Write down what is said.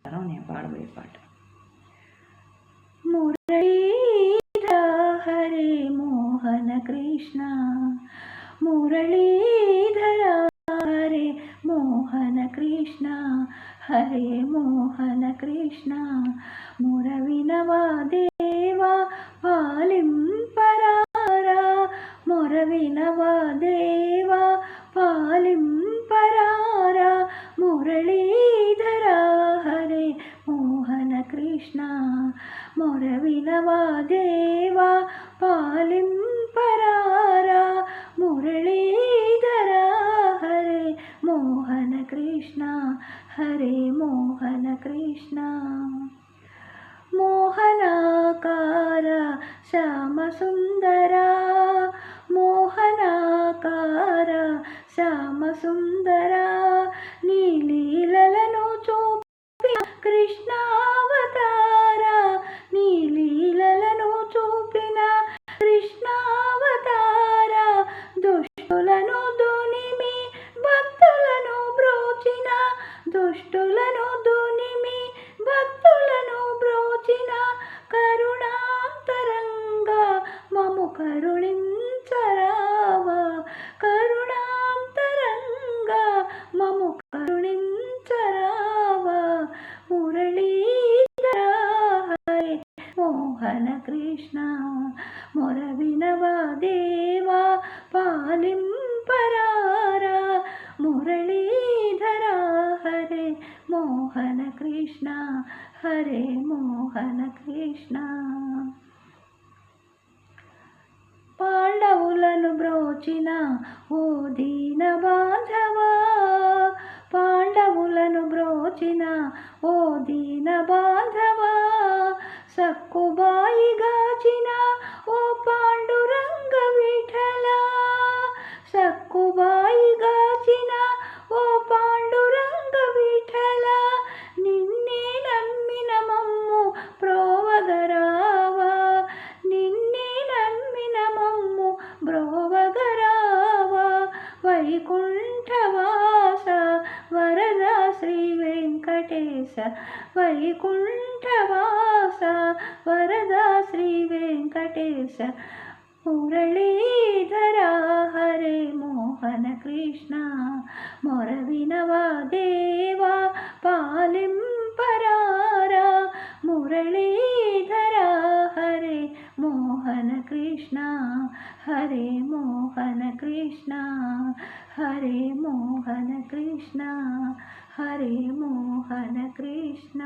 నేను పాడబోయే పాట. మురళీధర హరే మోహన కృష్ణ, మురళీధర హరే మోహన కృష్ణ, హరే మోహన కృష్ణ. మురవినవా దేవా పాలింపరారా, మురవినవా దేవా పాలింపరారా. మురళీధర హరే మోహన కృష్ణ, మురవినవా దేవా పాలింపరారా. మురళీధర హరే మోహన కృష్ణ, హరే మోహన కృష్ణ. మోహనాకార శ్యామ సుందరా, మోహనాకార శ్యామ సుందరా. నీ లీలలను చూపిన కృష్ణావతారా, నీ లీలలను చూపిన కృష్ణావతారా. దుష్టులను దునిమి భక్తులను బ్రోచిన, దుష్టులను దునిమి భక్తులను బ్రోచిన కరుణాంతరంగా మము కరుణించరావా, కరుణాంతరంగా మము కరుణించరావా. మురళీధర హరే మోహన కృష్ణ, మురవినవా దేవా పాలింపరారా. మురళీధర హరే మోహన కృష్ణ, హరే మోహన కృష్ణ. పాండవులను బ్రోచిన ఓ దీన బాంధవా, పాండవులను బ్రోచిన ఓ దీన బాంధవా. సక్కుబాయి గాచిన ఓ పాండురంగ విఠల, సక్కుబాయి గాచిన ఓ పాండురంగ విఠల. నిన్నే నమ్మిన మమ్ము ప్రోవగరావా, నిన్నే నమ్మిన మమ్ము బ్రోవగరావా. వైకుంఠవాస వరద శ్రీ వెంకటేశ, వైకుంఠవాస వరద శ్రీ వెంకటేశ. మురళీధర హరే మోహన కృష్ణ, మురవినవా దేవా పాలింపరారా. మురళీధర హరే మోహన కృష్ణ, హరే మోహన కృష్ణ, హరే మోహన కృష్ణ, హరే మోహన కృష్ణ.